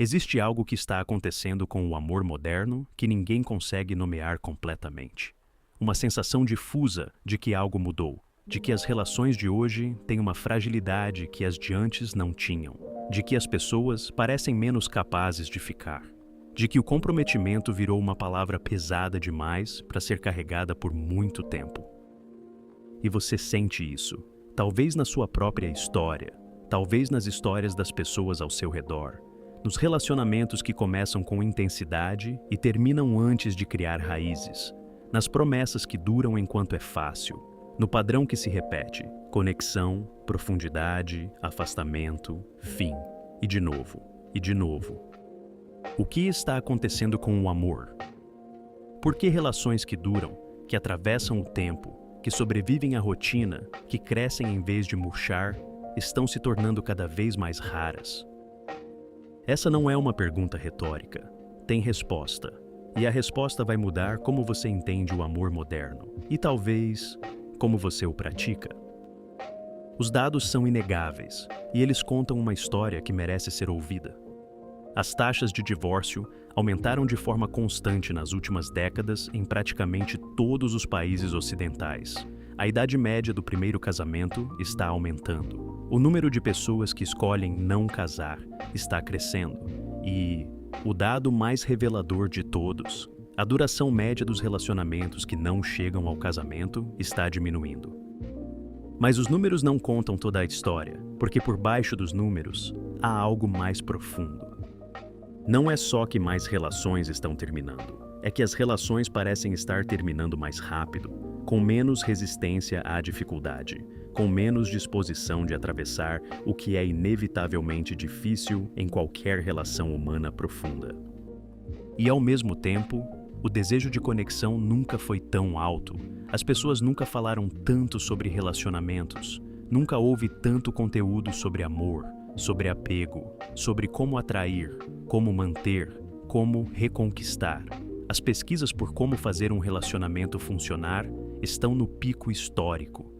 Existe algo que está acontecendo com o amor moderno que ninguém consegue nomear completamente. Uma sensação difusa de que algo mudou, de que as relações de hoje têm uma fragilidade que as de antes não tinham, de que as pessoas parecem menos capazes de ficar, de que o comprometimento virou uma palavra pesada demais para ser carregada por muito tempo. E você sente isso, talvez na sua própria história, talvez nas histórias das pessoas ao seu redor, nos relacionamentos que começam com intensidade e terminam antes de criar raízes, nas promessas que duram enquanto é fácil, no padrão que se repete: conexão, profundidade, afastamento, fim, e de novo, e de novo. O que está acontecendo com o amor? Por que relações que duram, que atravessam o tempo, que sobrevivem à rotina, que crescem em vez de murchar, estão se tornando cada vez mais raras? Essa não é uma pergunta retórica. Tem resposta. E a resposta vai mudar como você entende o amor moderno. E talvez, como você o pratica. Os dados são inegáveis, e eles contam uma história que merece ser ouvida. As taxas de divórcio aumentaram de forma constante nas últimas décadas em praticamente todos os países ocidentais. A idade média do primeiro casamento está aumentando. O número de pessoas que escolhem não casar está crescendo. E o dado mais revelador de todos, a duração média dos relacionamentos que não chegam ao casamento está diminuindo. Mas os números não contam toda a história, porque por baixo dos números há algo mais profundo. Não é só que mais relações estão terminando, é que as relações parecem estar terminando mais rápido, com menos resistência à dificuldade, com menos disposição de atravessar o que é inevitavelmente difícil em qualquer relação humana profunda. E ao mesmo tempo, o desejo de conexão nunca foi tão alto, as pessoas nunca falaram tanto sobre relacionamentos, nunca houve tanto conteúdo sobre amor, sobre apego, sobre como atrair, como manter, como reconquistar. As pesquisas por como fazer um relacionamento funcionar estão no pico histórico.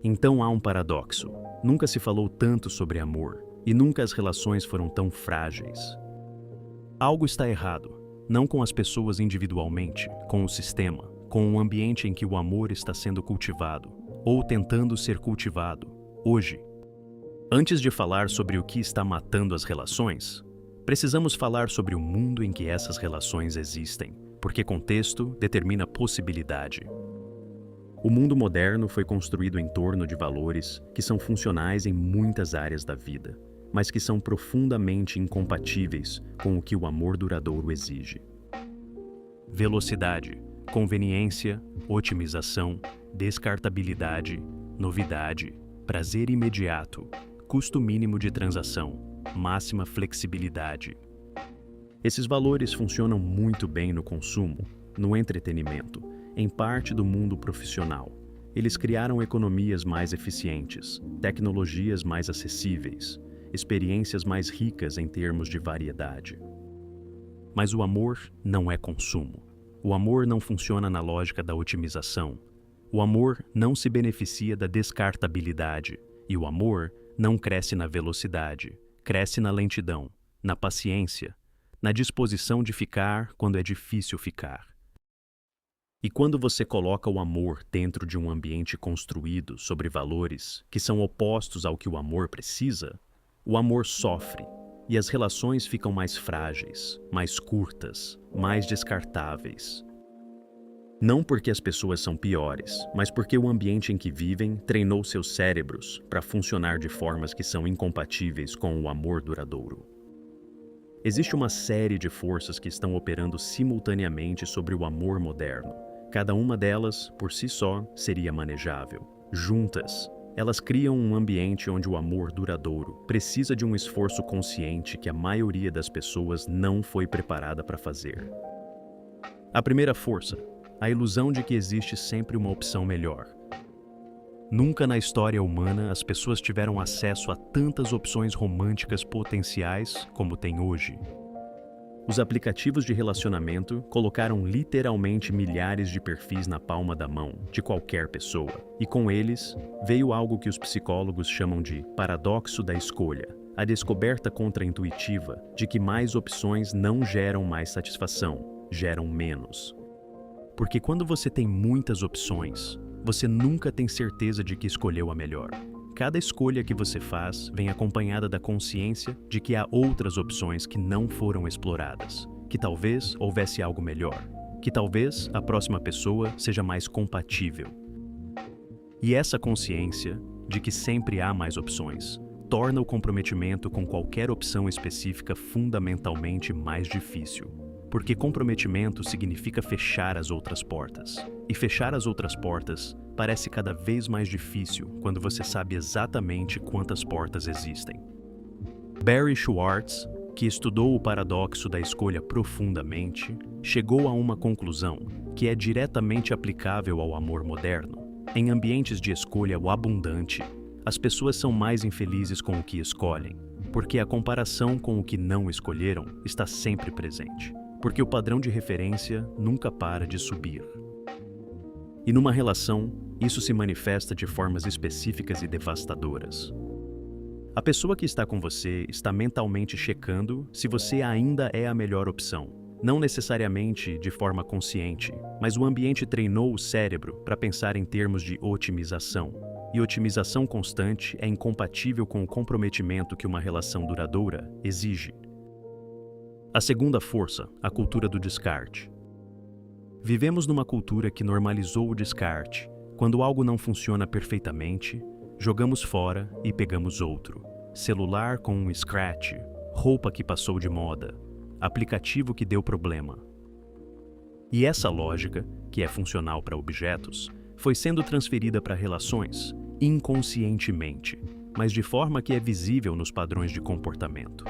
Então há um paradoxo. Nunca se falou tanto sobre amor, e nunca as relações foram tão frágeis. Algo está errado, não com as pessoas individualmente, com o sistema, com o ambiente em que o amor está sendo cultivado, ou tentando ser cultivado, hoje. Antes de falar sobre o que está matando as relações, precisamos falar sobre o mundo em que essas relações existem, porque contexto determina possibilidade. O mundo moderno foi construído em torno de valores que são funcionais em muitas áreas da vida, mas que são profundamente incompatíveis com o que o amor duradouro exige. Velocidade, conveniência, otimização, descartabilidade, novidade, prazer imediato, custo mínimo de transação, máxima flexibilidade. Esses valores funcionam muito bem no consumo, no entretenimento, em parte do mundo profissional. Eles criaram economias mais eficientes, tecnologias mais acessíveis, experiências mais ricas em termos de variedade. Mas o amor não é consumo. O amor não funciona na lógica da otimização. O amor não se beneficia da descartabilidade. E o amor não cresce na velocidade, cresce na lentidão, na paciência, na disposição de ficar quando é difícil ficar. E quando você coloca o amor dentro de um ambiente construído sobre valores que são opostos ao que o amor precisa, o amor sofre e as relações ficam mais frágeis, mais curtas, mais descartáveis. Não porque as pessoas são piores, mas porque o ambiente em que vivem treinou seus cérebros para funcionar de formas que são incompatíveis com o amor duradouro. Existe uma série de forças que estão operando simultaneamente sobre o amor moderno. Cada uma delas, por si só, seria manejável. Juntas, elas criam um ambiente onde o amor duradouro precisa de um esforço consciente que a maioria das pessoas não foi preparada para fazer. A primeira força, a ilusão de que existe sempre uma opção melhor. Nunca na história humana as pessoas tiveram acesso a tantas opções românticas potenciais como tem hoje. Os aplicativos de relacionamento colocaram literalmente milhares de perfis na palma da mão de qualquer pessoa, e com eles veio algo que os psicólogos chamam de paradoxo da escolha. a descoberta contraintuitiva de que mais opções não geram mais satisfação, geram menos. Porque quando você tem muitas opções, você nunca tem certeza de que escolheu a melhor. Cada escolha que você faz vem acompanhada da consciência de que há outras opções que não foram exploradas, que talvez houvesse algo melhor, que talvez a próxima pessoa seja mais compatível. E essa consciência de que sempre há mais opções torna o comprometimento com qualquer opção específica fundamentalmente mais difícil. Porque comprometimento significa fechar as outras portas. E fechar as outras portas parece cada vez mais difícil quando você sabe exatamente quantas portas existem. Barry Schwartz, que estudou o paradoxo da escolha profundamente, chegou a uma conclusão que é diretamente aplicável ao amor moderno. Em ambientes de escolha abundante, as pessoas são mais infelizes com o que escolhem, porque a comparação com o que não escolheram está sempre presente, porque o padrão de referência nunca para de subir. E numa relação, isso se manifesta de formas específicas e devastadoras. A pessoa que está com você está mentalmente checando se você ainda é a melhor opção. Não necessariamente de forma consciente, mas o ambiente treinou o cérebro para pensar em termos de otimização. E otimização constante é incompatível com o comprometimento que uma relação duradoura exige. A segunda força, a cultura do descarte. Vivemos numa cultura que normalizou o descarte. Quando algo não funciona perfeitamente, jogamos fora e pegamos outro. Celular com um scratch, roupa que passou de moda, aplicativo que deu problema. E essa lógica, que é funcional para objetos, foi sendo transferida para relações, inconscientemente, mas de forma que é visível nos padrões de comportamento.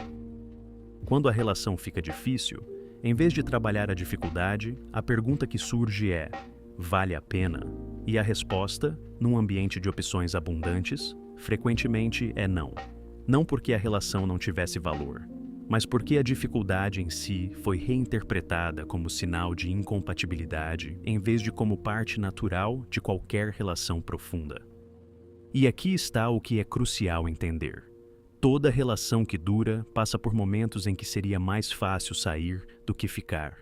Quando a relação fica difícil, em vez de trabalhar a dificuldade, a pergunta que surge é: vale a pena? E a resposta, num ambiente de opções abundantes, frequentemente é não. Não porque a relação não tivesse valor, mas porque a dificuldade em si foi reinterpretada como sinal de incompatibilidade em vez de como parte natural de qualquer relação profunda. E aqui está o que é crucial entender. Toda relação que dura passa por momentos em que seria mais fácil sair do que ficar.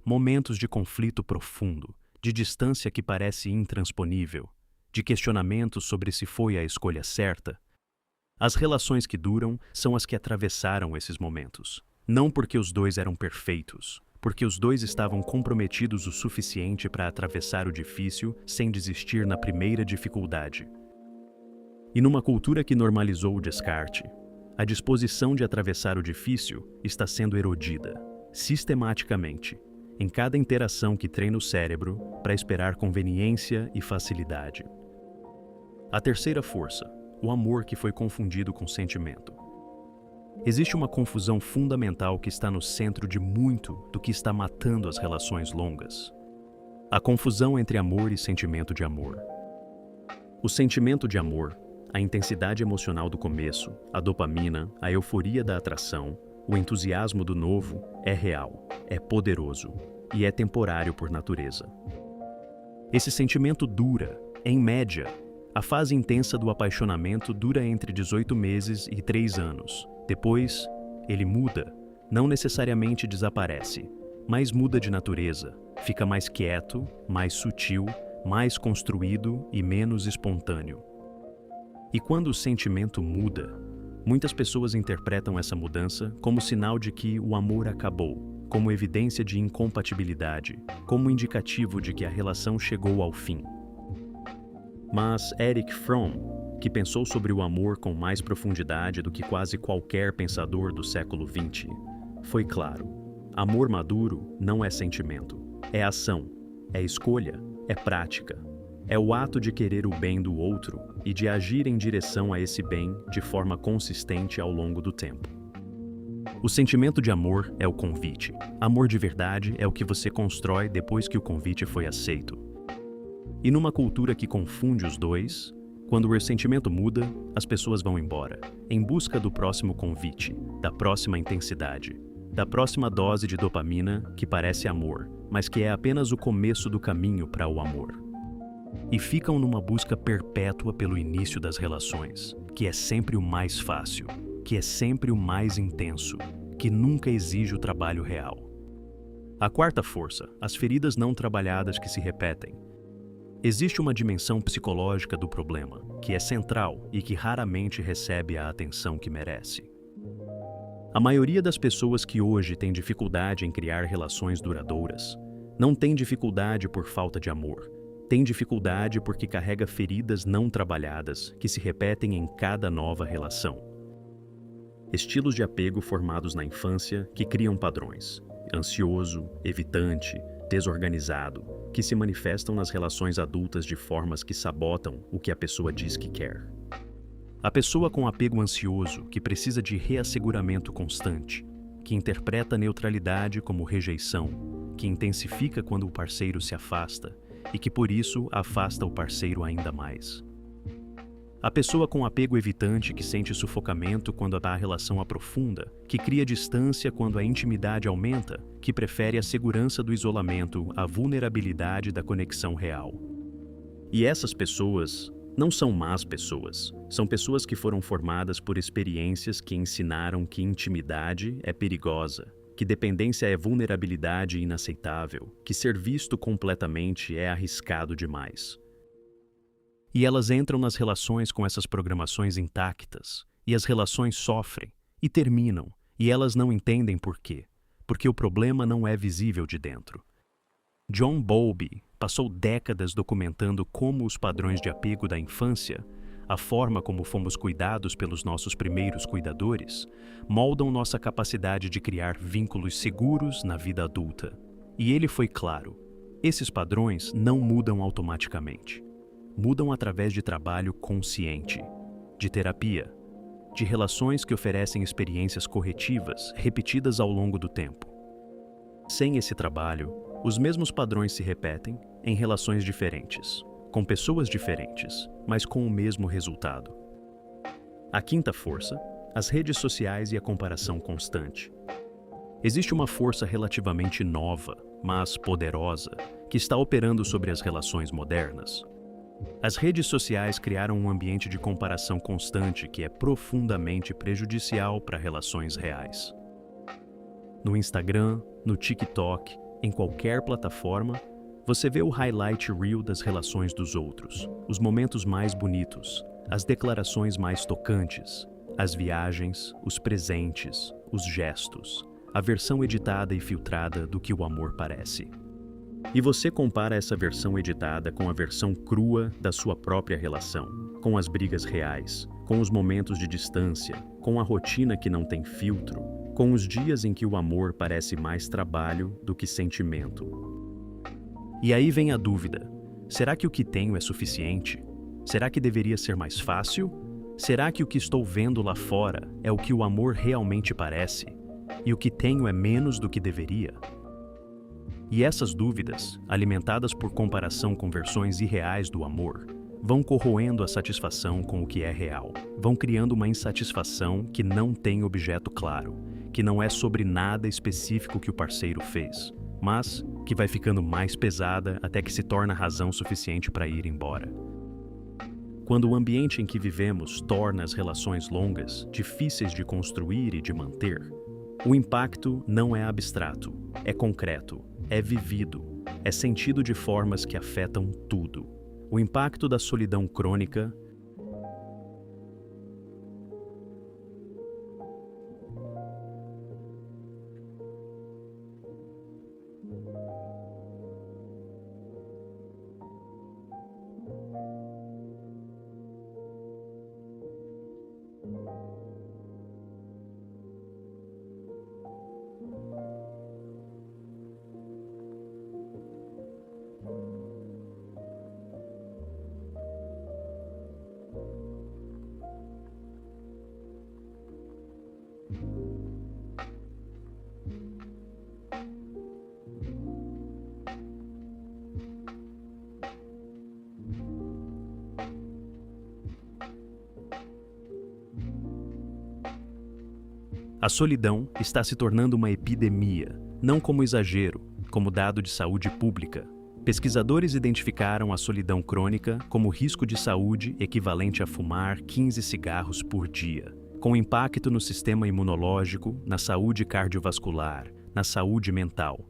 Momentos de conflito profundo, de distância que parece intransponível, de questionamentos sobre se foi a escolha certa. As relações que duram são as que atravessaram esses momentos. Não porque os dois eram perfeitos, porque os dois estavam comprometidos o suficiente para atravessar o difícil sem desistir na primeira dificuldade. E numa cultura que normalizou o descarte, a disposição de atravessar o difícil está sendo erodida, sistematicamente, em cada interação que treina o cérebro para esperar conveniência e facilidade. A terceira força, o amor que foi confundido com sentimento. Existe uma confusão fundamental que está no centro de muito do que está matando as relações longas. A confusão entre amor e sentimento de amor. O sentimento de amor, a intensidade emocional do começo, a dopamina, a euforia da atração, o entusiasmo do novo, é real, é poderoso e é temporário por natureza. Esse sentimento dura, em média. A fase intensa do apaixonamento dura entre 18 meses e 3 anos. Depois, ele muda, não necessariamente desaparece, mas muda de natureza, fica mais quieto, mais sutil, mais construído e menos espontâneo. E quando o sentimento muda, muitas pessoas interpretam essa mudança como sinal de que o amor acabou, como evidência de incompatibilidade, como indicativo de que a relação chegou ao fim. Mas Erich Fromm, que pensou sobre o amor com mais profundidade do que quase qualquer pensador do século XX, foi claro: amor maduro não é sentimento, é ação, é escolha, é prática. É o ato de querer o bem do outro e de agir em direção a esse bem de forma consistente ao longo do tempo. O sentimento de amor é o convite. Amor de verdade é o que você constrói depois que o convite foi aceito. E numa cultura que confunde os dois, quando o sentimento muda, as pessoas vão embora, em busca do próximo convite, da próxima intensidade, da próxima dose de dopamina que parece amor, mas que é apenas o começo do caminho para o amor. E ficam numa busca perpétua pelo início das relações, que é sempre o mais fácil, que é sempre o mais intenso, que nunca exige o trabalho real. A quarta força, as feridas não trabalhadas que se repetem. Existe uma dimensão psicológica do problema, que é central e que raramente recebe a atenção que merece. A maioria das pessoas que hoje tem dificuldade em criar relações duradouras não tem dificuldade por falta de amor, tem dificuldade porque carrega feridas não trabalhadas que se repetem em cada nova relação. Estilos de apego formados na infância que criam padrões: ansioso, evitante, desorganizado, que se manifestam nas relações adultas de formas que sabotam o que a pessoa diz que quer. A pessoa com apego ansioso, que precisa de reasseguramento constante, que interpreta a neutralidade como rejeição, que intensifica quando o parceiro se afasta e que por isso afasta o parceiro ainda mais. A pessoa com apego evitante, que sente sufocamento quando a relação aprofunda, que cria distância quando a intimidade aumenta, que prefere a segurança do isolamento à vulnerabilidade da conexão real. E essas pessoas não são más pessoas, são pessoas que foram formadas por experiências que ensinaram que intimidade é perigosa, que dependência é vulnerabilidade inaceitável, que ser visto completamente é arriscado demais. E elas entram nas relações com essas programações intactas, e as relações sofrem, e terminam, e elas não entendem por quê, porque o problema não é visível de dentro. John Bowlby passou décadas documentando como os padrões de apego da infância, a forma como fomos cuidados pelos nossos primeiros cuidadores, moldam nossa capacidade de criar vínculos seguros na vida adulta. E ele foi claro: esses padrões não mudam automaticamente. Mudam através de trabalho consciente, de terapia, de relações que oferecem experiências corretivas repetidas ao longo do tempo. Sem esse trabalho, os mesmos padrões se repetem em relações diferentes, com pessoas diferentes, mas com o mesmo resultado. A quinta força, as redes sociais e a comparação constante. Existe uma força relativamente nova, mas poderosa, que está operando sobre as relações modernas. As redes sociais criaram um ambiente de comparação constante que é profundamente prejudicial para relações reais. No Instagram, no TikTok, em qualquer plataforma, você vê o highlight reel das relações dos outros, os momentos mais bonitos, as declarações mais tocantes, as viagens, os presentes, os gestos, a versão editada e filtrada do que o amor parece. E você compara essa versão editada com a versão crua da sua própria relação, com as brigas reais, com os momentos de distância, com a rotina que não tem filtro, com os dias em que o amor parece mais trabalho do que sentimento. E aí vem a dúvida: será que o que tenho é suficiente? Será que deveria ser mais fácil? Será que o que estou vendo lá fora é o que o amor realmente parece? E o que tenho é menos do que deveria? E essas dúvidas, alimentadas por comparação com versões irreais do amor, vão corroendo a satisfação com o que é real, vão criando uma insatisfação que não tem objeto claro, que não é sobre nada específico que o parceiro fez, mas que vai ficando mais pesada até que se torna razão suficiente para ir embora. Quando o ambiente em que vivemos torna as relações longas, difíceis de construir e de manter, o impacto não é abstrato, é concreto, é vivido, é sentido de formas que afetam tudo. O impacto da solidão crônica A solidão está se tornando uma epidemia, não como exagero, como dado de saúde pública. Pesquisadores identificaram a solidão crônica como risco de saúde equivalente a fumar 15 cigarros por dia, com impacto no sistema imunológico, na saúde cardiovascular, na saúde mental.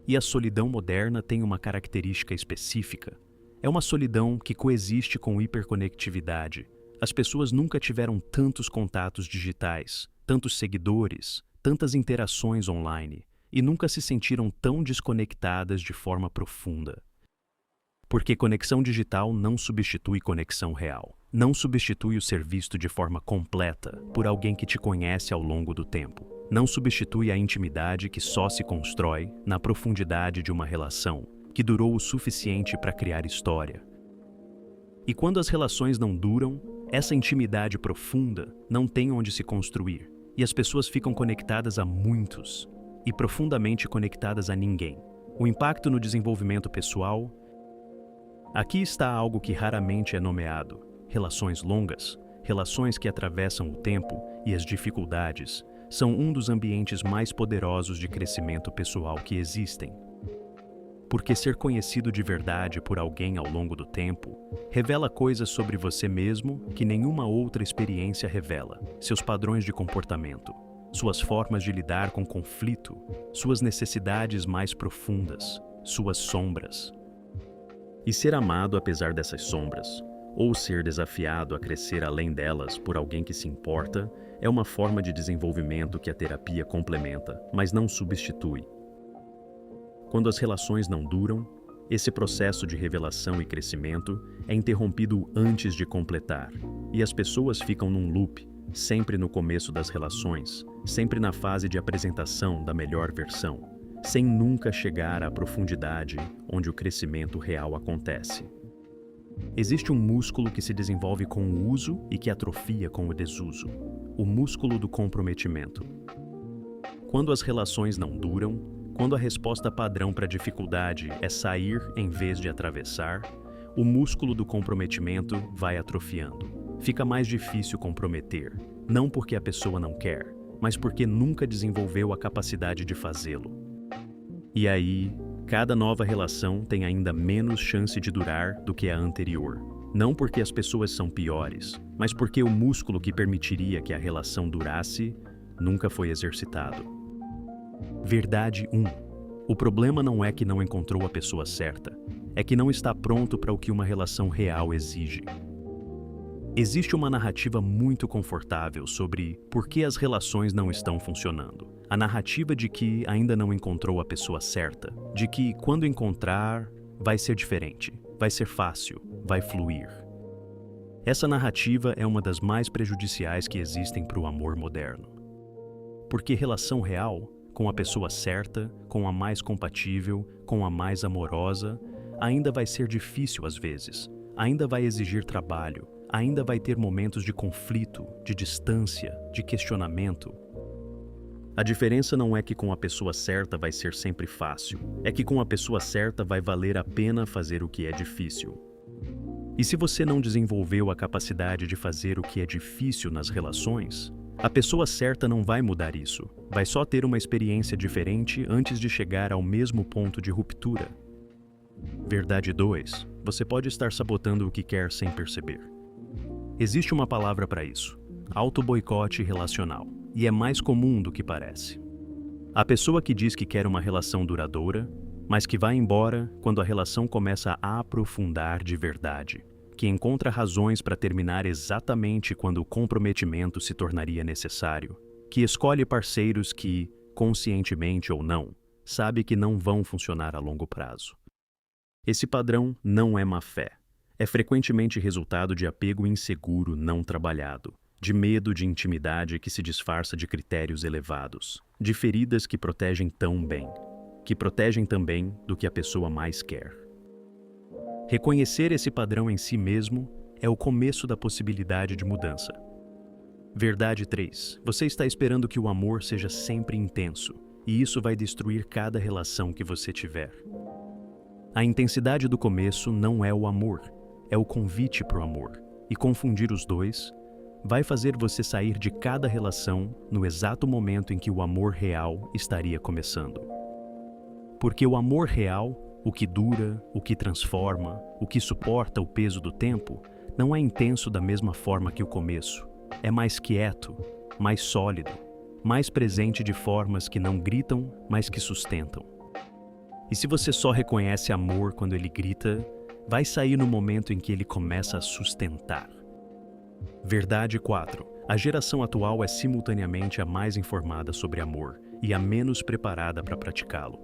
E a solidão moderna tem uma característica específica. É uma solidão que coexiste com hiperconectividade. As pessoas nunca tiveram tantos contatos digitais, tantos seguidores, tantas interações online, e nunca se sentiram tão desconectadas de forma profunda. Porque conexão digital não substitui conexão real. Não substitui o ser visto de forma completa por alguém que te conhece ao longo do tempo. Não substitui a intimidade que só se constrói na profundidade de uma relação que durou o suficiente para criar história. E quando as relações não duram, essa intimidade profunda não tem onde se construir, e as pessoas ficam conectadas a muitos e profundamente conectadas a ninguém. O impacto no desenvolvimento pessoal. Aqui está algo que raramente é nomeado: relações longas, relações que atravessam o tempo e as dificuldades, são um dos ambientes mais poderosos de crescimento pessoal que existem. Porque ser conhecido de verdade por alguém ao longo do tempo revela coisas sobre você mesmo que nenhuma outra experiência revela: seus padrões de comportamento, suas formas de lidar com conflito, suas necessidades mais profundas, suas sombras. E ser amado apesar dessas sombras, ou ser desafiado a crescer além delas por alguém que se importa, é uma forma de desenvolvimento que a terapia complementa, mas não substitui. Quando as relações não duram, esse processo de revelação e crescimento é interrompido antes de completar, e as pessoas ficam num loop, sempre no começo das relações, sempre na fase de apresentação da melhor versão, sem nunca chegar à profundidade onde o crescimento real acontece. Existe um músculo que se desenvolve com o uso e que atrofia com o desuso: o músculo do comprometimento. Quando as relações não duram, quando a resposta padrão para a dificuldade é sair em vez de atravessar, o músculo do comprometimento vai atrofiando. Fica mais difícil comprometer, não porque a pessoa não quer, mas porque nunca desenvolveu a capacidade de fazê-lo. E aí, cada nova relação tem ainda menos chance de durar do que a anterior. Não porque as pessoas são piores, mas porque o músculo que permitiria que a relação durasse nunca foi exercitado. Verdade 1. O problema não é que não encontrou a pessoa certa, é que não está pronto para o que uma relação real exige. Existe uma narrativa muito confortável sobre por que as relações não estão funcionando. A narrativa de que ainda não encontrou a pessoa certa, de que quando encontrar, vai ser diferente, vai ser fácil, vai fluir. Essa narrativa é uma das mais prejudiciais que existem para o amor moderno. Porque relação real, com a pessoa certa, com a mais compatível, com a mais amorosa, ainda vai ser difícil às vezes, ainda vai exigir trabalho, ainda vai ter momentos de conflito, de distância, de questionamento. A diferença não é que com a pessoa certa vai ser sempre fácil, é que com a pessoa certa vai valer a pena fazer o que é difícil. E se você não desenvolveu a capacidade de fazer o que é difícil nas relações, a pessoa certa não vai mudar isso, vai só ter uma experiência diferente antes de chegar ao mesmo ponto de ruptura. Verdade 2. Você pode estar sabotando o que quer sem perceber. Existe uma palavra para isso: auto-boicote relacional. E é mais comum do que parece. A pessoa que diz que quer uma relação duradoura, mas que vai embora quando a relação começa a aprofundar de verdade, que encontra razões para terminar exatamente quando o comprometimento se tornaria necessário, que escolhe parceiros que, conscientemente ou não, sabe que não vão funcionar a longo prazo. Esse padrão não é má fé. É frequentemente resultado de apego inseguro não trabalhado, de medo de intimidade que se disfarça de critérios elevados, de feridas que protegem tão bem, que protegem também do que a pessoa mais quer. Reconhecer esse padrão em si mesmo é o começo da possibilidade de mudança. Verdade 3. Você está esperando que o amor seja sempre intenso, e isso vai destruir cada relação que você tiver. A intensidade do começo não é o amor, é o convite para o amor, e confundir os dois vai fazer você sair de cada relação no exato momento em que o amor real estaria começando. Porque o amor real, o que dura, o que transforma, o que suporta o peso do tempo, não é intenso da mesma forma que o começo. é mais quieto, mais sólido, mais presente de formas que não gritam, mas que sustentam. E se você só reconhece amor quando ele grita, vai sair no momento em que ele começa a sustentar. Verdade 4. A geração atual é simultaneamente a mais informada sobre amor e a menos preparada para praticá-lo.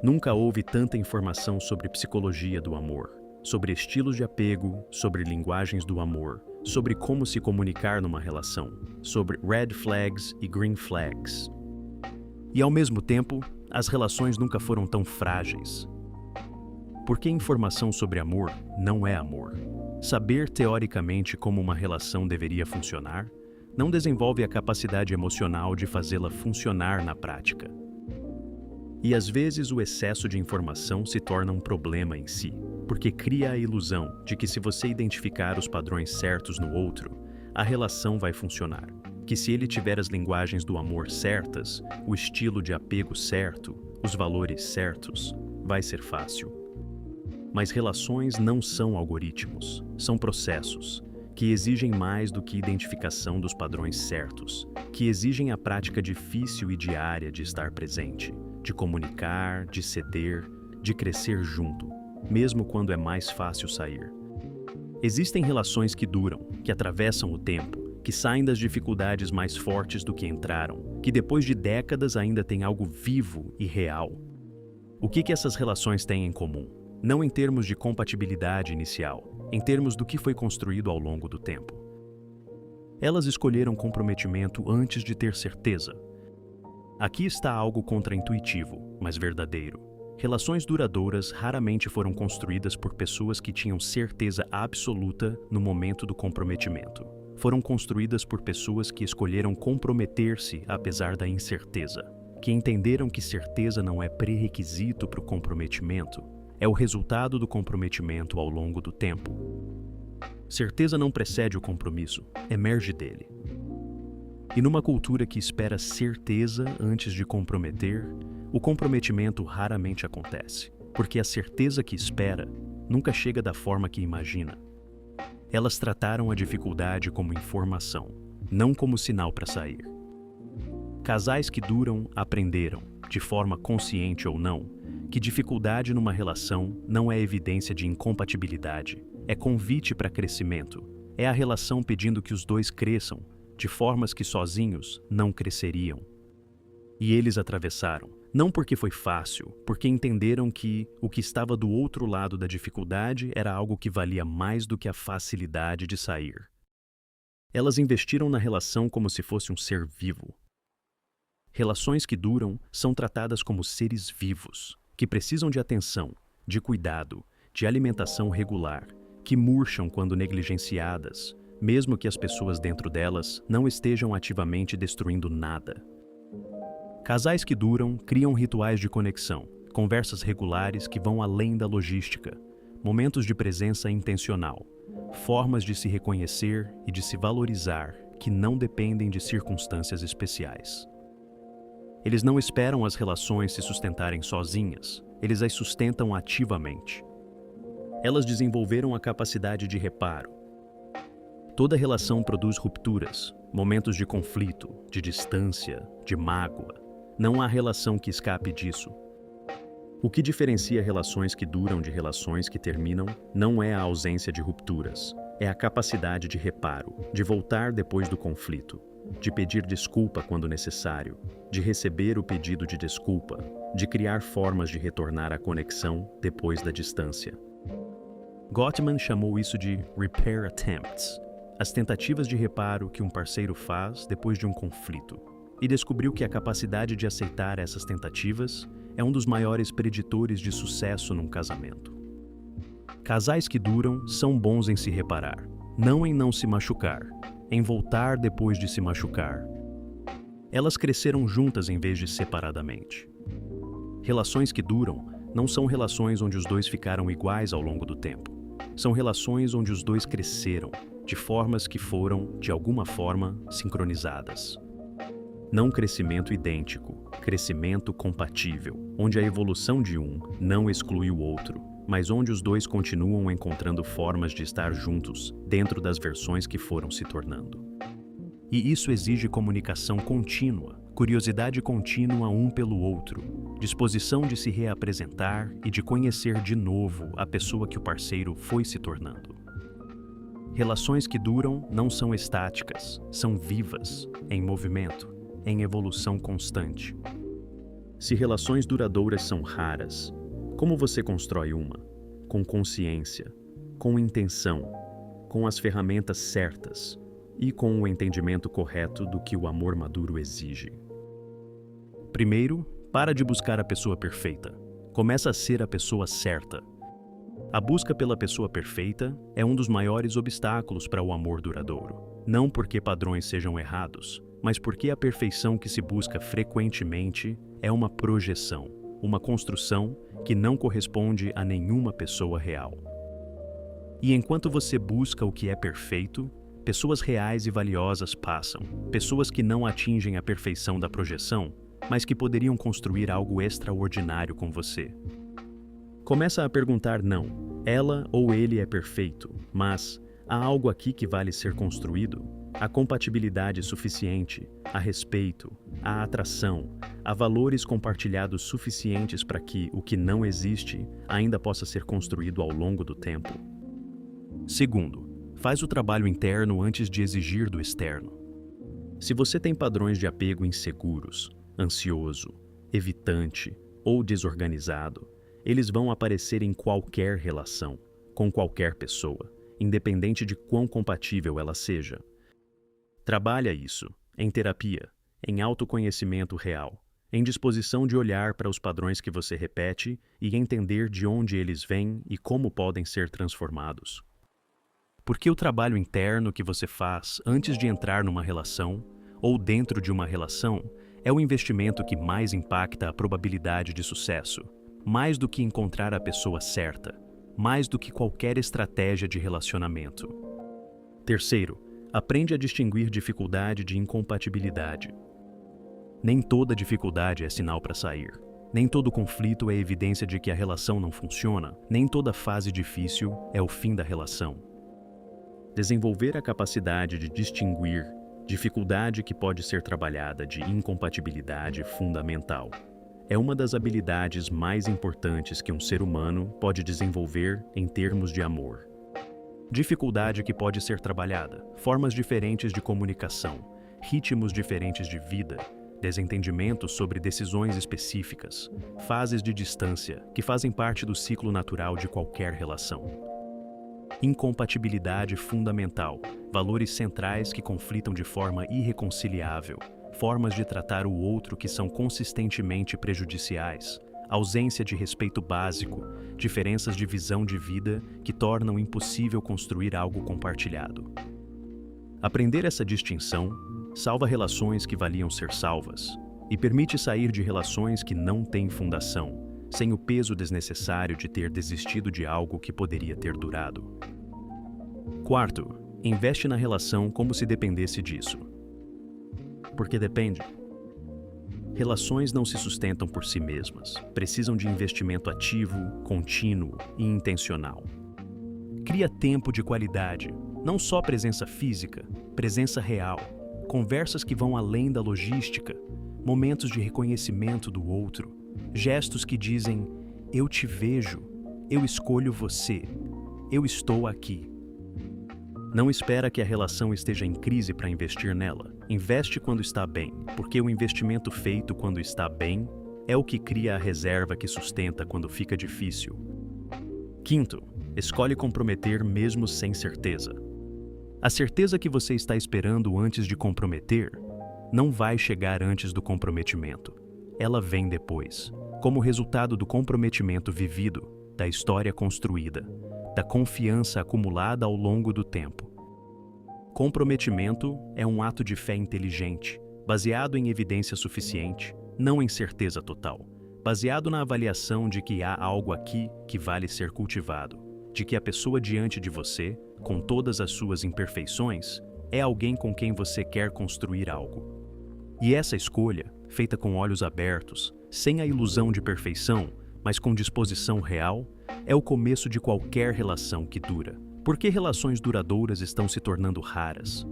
Nunca houve tanta informação sobre psicologia do amor, sobre estilos de apego, sobre linguagens do amor, sobre como se comunicar numa relação, sobre red flags e green flags. E ao mesmo tempo, as relações nunca foram tão frágeis. Porque informação sobre amor não é amor. Saber teoricamente como uma relação deveria funcionar não desenvolve a capacidade emocional de fazê-la funcionar na prática. E às vezes o excesso de informação se torna um problema em si, porque cria a ilusão de que se você identificar os padrões certos no outro, a relação vai funcionar. Que se ele tiver as linguagens do amor certas, o estilo de apego certo, os valores certos, vai ser fácil. Mas relações não são algoritmos, são processos, que exigem mais do que identificação dos padrões certos, que exigem a prática difícil e diária de estar presente, de comunicar, de ceder, de crescer junto, mesmo quando é mais fácil sair. Existem relações que duram, que atravessam o tempo, que saem das dificuldades mais fortes do que entraram, que depois de décadas ainda têm algo vivo e real. O que essas relações têm em comum? Não em termos de compatibilidade inicial, em termos do que foi construído ao longo do tempo. Elas escolheram comprometimento antes de ter certeza. Aqui está algo contraintuitivo, mas verdadeiro. Relações duradouras raramente foram construídas por pessoas que tinham certeza absoluta no momento do comprometimento. Foram construídas por pessoas que escolheram comprometer-se apesar da incerteza, que entenderam que certeza não é pré-requisito para o comprometimento, é o resultado do comprometimento ao longo do tempo. Certeza não precede o compromisso, emerge dele. E numa cultura que espera certeza antes de comprometer, o comprometimento raramente acontece, porque a certeza que espera nunca chega da forma que imagina. Elas trataram a dificuldade como informação, não como sinal para sair. Casais que duram aprenderam, de forma consciente ou não, que dificuldade numa relação não é evidência de incompatibilidade, é convite para crescimento, é a relação pedindo que os dois cresçam, de formas que sozinhos não cresceriam. E eles atravessaram, não porque foi fácil, porque entenderam que o que estava do outro lado da dificuldade era algo que valia mais do que a facilidade de sair. Elas investiram na relação como se fosse um ser vivo. Relações que duram são tratadas como seres vivos, que precisam de atenção, de cuidado, de alimentação regular, que murcham quando negligenciadas, mesmo que as pessoas dentro delas não estejam ativamente destruindo nada. Casais que duram criam rituais de conexão, conversas regulares que vão além da logística, momentos de presença intencional, formas de se reconhecer e de se valorizar que não dependem de circunstâncias especiais. Eles não esperam as relações se sustentarem sozinhas, eles as sustentam ativamente. Elas desenvolveram a capacidade de reparo. Toda relação produz rupturas, momentos de conflito, de distância, de mágoa. Não há relação que escape disso. O que diferencia relações que duram de relações que terminam não é a ausência de rupturas, é a capacidade de reparo, de voltar depois do conflito, de pedir desculpa quando necessário, de receber o pedido de desculpa, de criar formas de retornar à conexão depois da distância. Gottman chamou isso de repair attempts, as tentativas de reparo que um parceiro faz depois de um conflito, e descobriu que a capacidade de aceitar essas tentativas é um dos maiores preditores de sucesso num casamento. Casais que duram são bons em se reparar, não em não se machucar, em voltar depois de se machucar. Elas cresceram juntas em vez de separadamente. Relações que duram não são relações onde os dois ficaram iguais ao longo do tempo. São relações onde os dois cresceram, de formas que foram, de alguma forma, sincronizadas. Não crescimento idêntico, crescimento compatível, onde a evolução de um não exclui o outro, mas onde os dois continuam encontrando formas de estar juntos dentro das versões que foram se tornando. E isso exige comunicação contínua, curiosidade contínua um pelo outro, disposição de se reapresentar e de conhecer de novo a pessoa que o parceiro foi se tornando. Relações que duram não são estáticas, são vivas, em movimento, em evolução constante. Se relações duradouras são raras, como você constrói uma? Com consciência, com intenção, com as ferramentas certas e com o entendimento correto do que o amor maduro exige. Primeiro, para de buscar a pessoa perfeita. Começa a ser a pessoa certa. A busca pela pessoa perfeita é um dos maiores obstáculos para o amor duradouro. Não porque padrões sejam errados, mas porque a perfeição que se busca frequentemente é uma projeção, uma construção que não corresponde a nenhuma pessoa real. E enquanto você busca o que é perfeito, pessoas reais e valiosas passam, pessoas que não atingem a perfeição da projeção, mas que poderiam construir algo extraordinário com você. Começa a perguntar não, ela ou ele é perfeito, mas há algo aqui que vale ser construído? Há compatibilidade suficiente, há respeito, há atração, há valores compartilhados suficientes para que o que não existe ainda possa ser construído ao longo do tempo. Segundo, faz o trabalho interno antes de exigir do externo. Se você tem padrões de apego inseguros, ansioso, evitante ou desorganizado, eles vão aparecer em qualquer relação, com qualquer pessoa, independente de quão compatível ela seja. Trabalha isso, em terapia, em autoconhecimento real, em disposição de olhar para os padrões que você repete e entender de onde eles vêm e como podem ser transformados. Porque o trabalho interno que você faz antes de entrar numa relação, ou dentro de uma relação, é o investimento que mais impacta a probabilidade de sucesso, mais do que encontrar a pessoa certa, mais do que qualquer estratégia de relacionamento. Terceiro, aprende a distinguir dificuldade de incompatibilidade. Nem toda dificuldade é sinal para sair. Nem todo conflito é evidência de que a relação não funciona. Nem toda fase difícil é o fim da relação. Desenvolver a capacidade de distinguir dificuldade que pode ser trabalhada de incompatibilidade fundamental. É uma das habilidades mais importantes que um ser humano pode desenvolver em termos de amor. Dificuldade que pode ser trabalhada, formas diferentes de comunicação, ritmos diferentes de vida, desentendimentos sobre decisões específicas, fases de distância que fazem parte do ciclo natural de qualquer relação. Incompatibilidade fundamental, valores centrais que conflitam de forma irreconciliável, formas de tratar o outro que são consistentemente prejudiciais, ausência de respeito básico, diferenças de visão de vida que tornam impossível construir algo compartilhado. Aprender essa distinção salva relações que valiam ser salvas e permite sair de relações que não têm fundação, sem o peso desnecessário de ter desistido de algo que poderia ter durado. Quarto, investe na relação como se dependesse disso. Porque depende. Relações não se sustentam por si mesmas, precisam de investimento ativo, contínuo e intencional. Cria tempo de qualidade, não só presença física, presença real, conversas que vão além da logística, momentos de reconhecimento do outro, gestos que dizem: eu te vejo, eu escolho você, eu estou aqui. Não espera que a relação esteja em crise para investir nela. Investe quando está bem, porque o investimento feito quando está bem é o que cria a reserva que sustenta quando fica difícil. Quinto, escolhe comprometer mesmo sem certeza. A certeza que você está esperando antes de comprometer não vai chegar antes do comprometimento. Ela vem depois, como resultado do comprometimento vivido, da história construída, da confiança acumulada ao longo do tempo. Comprometimento é um ato de fé inteligente, baseado em evidência suficiente, não em certeza total, baseado na avaliação de que há algo aqui que vale ser cultivado, de que a pessoa diante de você, com todas as suas imperfeições, é alguém com quem você quer construir algo. E essa escolha, feita com olhos abertos, sem a ilusão de perfeição, mas com disposição real, é o começo de qualquer relação que dura. Por que relações duradouras estão se tornando raras?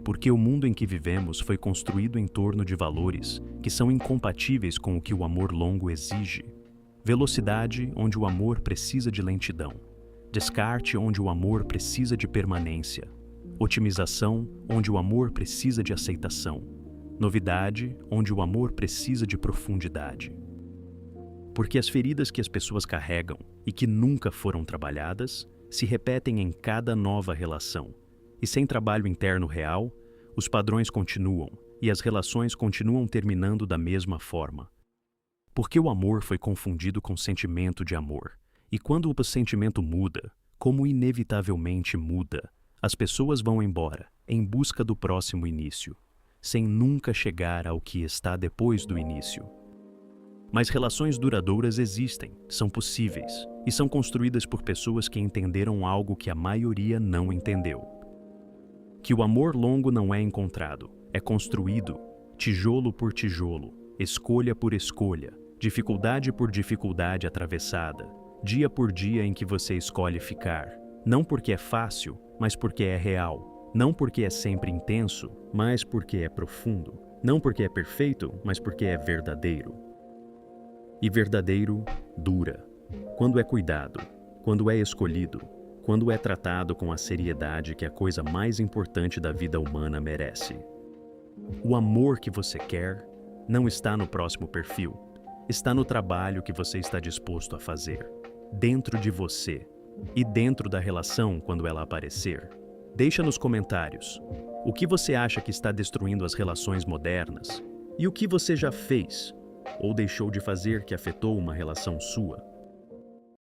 Porque o mundo em que vivemos foi construído em torno de valores que são incompatíveis com o que o amor longo exige. Velocidade, onde o amor precisa de lentidão. Descarte, onde o amor precisa de permanência. Otimização, onde o amor precisa de aceitação. Novidade, onde o amor precisa de profundidade. Porque as feridas que as pessoas carregam e que nunca foram trabalhadas se repetem em cada nova relação. E sem trabalho interno real, os padrões continuam e as relações continuam terminando da mesma forma. Porque o amor foi confundido com sentimento de amor. E quando o sentimento muda, como inevitavelmente muda, as pessoas vão embora em busca do próximo início, sem nunca chegar ao que está depois do início. Mas relações duradouras existem, são possíveis e são construídas por pessoas que entenderam algo que a maioria não entendeu. Que o amor longo não é encontrado, é construído, tijolo por tijolo, escolha por escolha, dificuldade por dificuldade atravessada, dia por dia em que você escolhe ficar, não porque é fácil, mas porque é real, não porque é sempre intenso, mas porque é profundo, não porque é perfeito, mas porque é verdadeiro. E verdadeiro dura, quando é cuidado, quando é escolhido, quando é tratado com a seriedade que a coisa mais importante da vida humana merece. O amor que você quer não está no próximo perfil, está no trabalho que você está disposto a fazer, dentro de você e dentro da relação quando ela aparecer. Deixa nos comentários o que você acha que está destruindo as relações modernas e o que você já fez ou deixou de fazer que afetou uma relação sua.